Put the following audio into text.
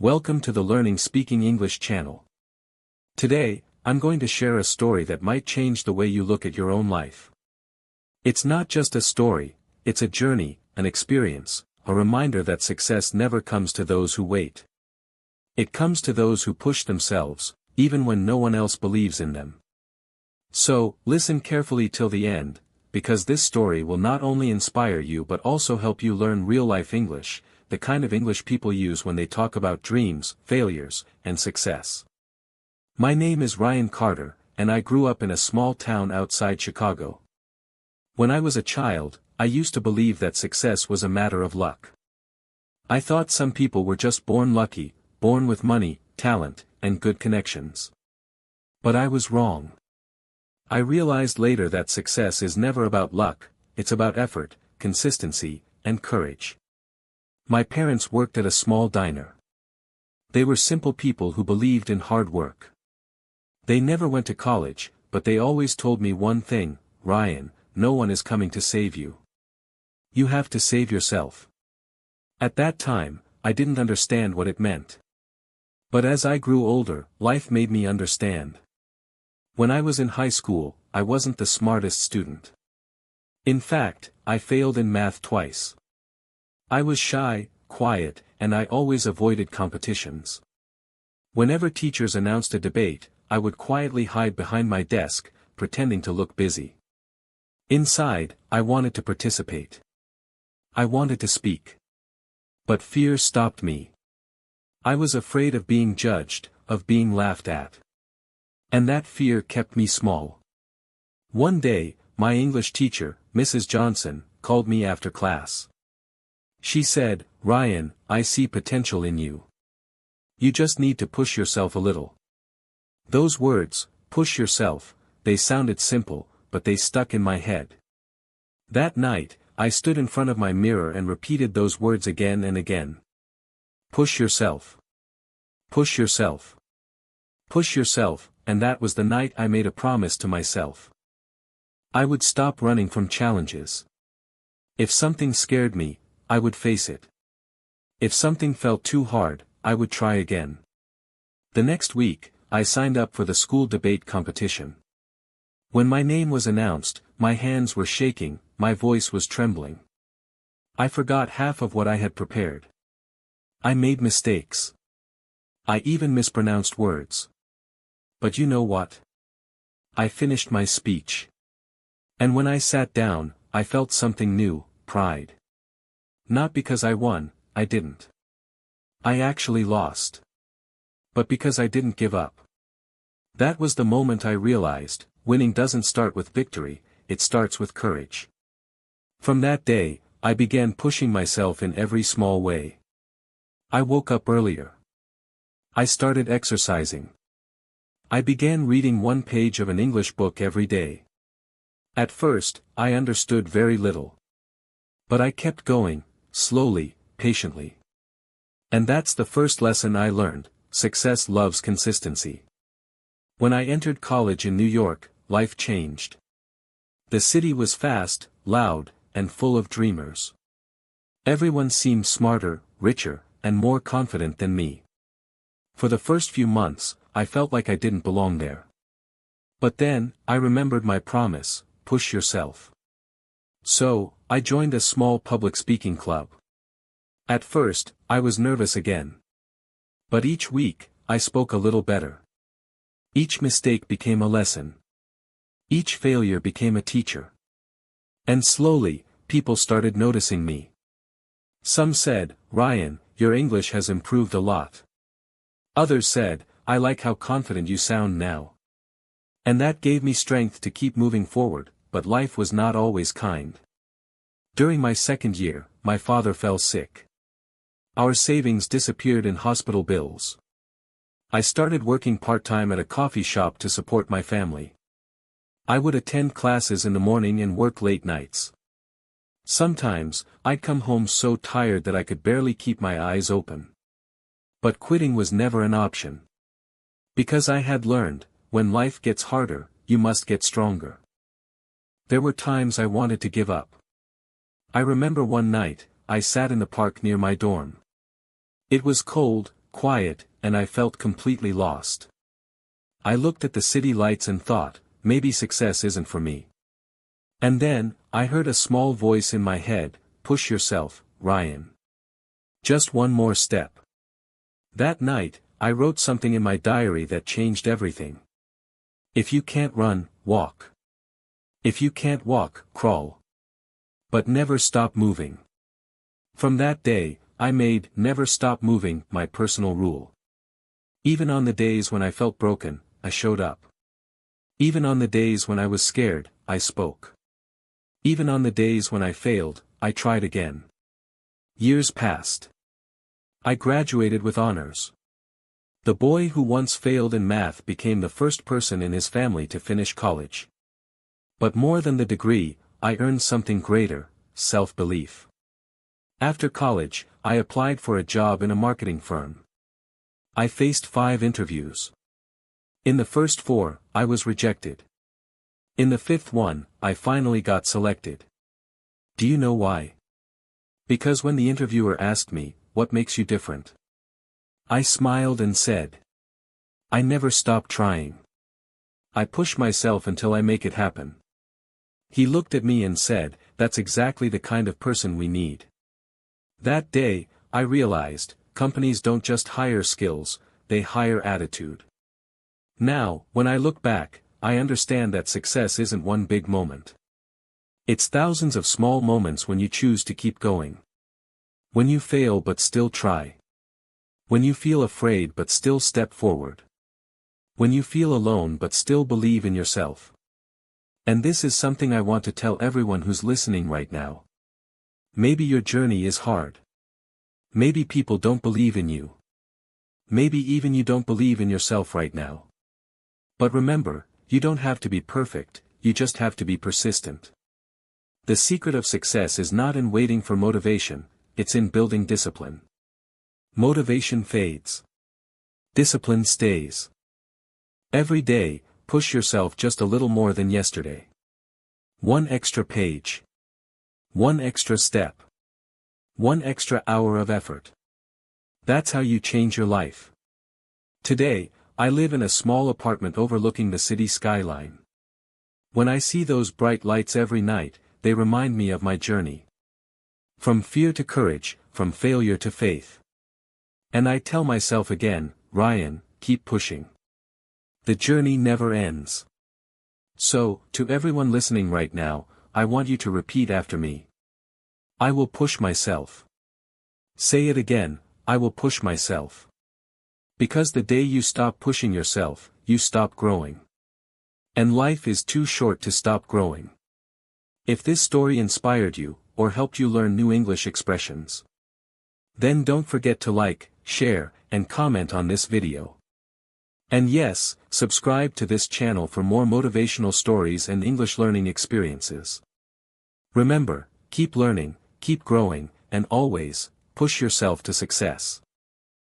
Welcome to the Learning Speaking English channel. Today, I'm going to share a story that might change the way you look at your own life. It's not just a story, it's a journey, an experience, a reminder that success never comes to those who wait. It comes to those who push themselves, even when no one else believes in them. So, listen carefully till the end, because this story will not only inspire you but also help you learn real-life English, the kind of English people use when they talk about dreams, failures, and success. My name is Ryan Carter, and I grew up in a small town outside Chicago. When I was a child, I used to believe that success was a matter of luck. I thought some people were just born lucky, born with money, talent, and good connections. But I was wrong. I realized later that success is never about luck, it's about effort, consistency, and courage. My parents worked at a small diner. They were simple people who believed in hard work. They never went to college, but they always told me one thing, Ryan, no one is coming to save you. You have to save yourself. At that time, I didn't understand what it meant. But as I grew older, life made me understand. When I was in high school, I wasn't the smartest student. In fact, I failed in math twice. I was shy, quiet, and I always avoided competitions. Whenever teachers announced a debate, I would quietly hide behind my desk, pretending to look busy. Inside, I wanted to participate. I wanted to speak. But fear stopped me. I was afraid of being judged, of being laughed at. And that fear kept me small. One day, my English teacher, Mrs. Johnson, called me after class. She said, Ryan, I see potential in you. You just need to push yourself a little. Those words, push yourself, they sounded simple, but they stuck in my head. That night, I stood in front of my mirror and repeated those words again and again. Push yourself. Push yourself. Push yourself, and that was the night I made a promise to myself. I would stop running from challenges. If something scared me, I would face it. If something felt too hard, I would try again. The next week, I signed up for the school debate competition. When my name was announced, my hands were shaking, my voice was trembling. I forgot half of what I had prepared. I made mistakes. I even mispronounced words. But you know what? I finished my speech. And when I sat down, I felt something new, pride. Not because I won, I didn't. I actually lost. But because I didn't give up. That was the moment I realized, winning doesn't start with victory, it starts with courage. From that day, I began pushing myself in every small way. I woke up earlier. I started exercising. I began reading one page of an English book every day. At first, I understood very little. But I kept going, slowly, patiently. And that's the first lesson I learned, success loves consistency. When I entered college in New York, life changed. The city was fast, loud, and full of dreamers. Everyone seemed smarter, richer, and more confident than me. For the first few months, I felt like I didn't belong there. But then, I remembered my promise, push yourself. So, I joined a small public speaking club. At first, I was nervous again. But each week, I spoke a little better. Each mistake became a lesson. Each failure became a teacher. And slowly, people started noticing me. Some said, Ryan, your English has improved a lot. Others said, I like how confident you sound now. And that gave me strength to keep moving forward, but life was not always kind. During my second year, my father fell sick. Our savings disappeared in hospital bills. I started working part-time at a coffee shop to support my family. I would attend classes in the morning and work late nights. Sometimes, I'd come home so tired that I could barely keep my eyes open. But quitting was never an option. Because I had learned, when life gets harder, you must get stronger. There were times I wanted to give up. I remember one night, I sat in the park near my dorm. It was cold, quiet, and I felt completely lost. I looked at the city lights and thought, maybe success isn't for me. And then, I heard a small voice in my head, push yourself, Ryan. Just one more step. That night, I wrote something in my diary that changed everything. If you can't run, walk. If you can't walk, crawl. But never stop moving. From that day, I made never stop moving my personal rule. Even on the days when I felt broken, I showed up. Even on the days when I was scared, I spoke. Even on the days when I failed, I tried again. Years passed. I graduated with honors. The boy who once failed in math became the first person in his family to finish college. But more than the degree, I earned something greater, self-belief. After college, I applied for a job in a marketing firm. I faced 5 interviews. In the first 4, I was rejected. In the 5th one, I finally got selected. Do you know why? Because when the interviewer asked me, "What makes you different?" I smiled and said, "I never stop trying. I push myself until I make it happen." He looked at me and said, "That's exactly the kind of person we need." That day, I realized, companies don't just hire skills, they hire attitude. Now, when I look back, I understand that success isn't one big moment. It's thousands of small moments when you choose to keep going. When you fail but still try. When you feel afraid but still step forward. When you feel alone but still believe in yourself. And this is something I want to tell everyone who's listening right now. Maybe your journey is hard. Maybe people don't believe in you. Maybe even you don't believe in yourself right now. But remember, you don't have to be perfect, you just have to be persistent. The secret of success is not in waiting for motivation, it's in building discipline. Motivation fades. Discipline stays. Every day, push yourself just a little more than yesterday. One extra page. One extra step. One extra hour of effort. That's how you change your life. Today, I live in a small apartment overlooking the city skyline. When I see those bright lights every night, they remind me of my journey. From fear to courage, from failure to faith. And I tell myself again, Ryan, keep pushing. The journey never ends. So, to everyone listening right now, I want you to repeat after me. I will push myself. Say it again, I will push myself. Because the day you stop pushing yourself, you stop growing. And life is too short to stop growing. If this story inspired you, or helped you learn new English expressions, then don't forget to like, share, and comment on this video. And yes, subscribe to this channel for more motivational stories and English learning experiences. Remember, keep learning, keep growing, and always, push yourself to success.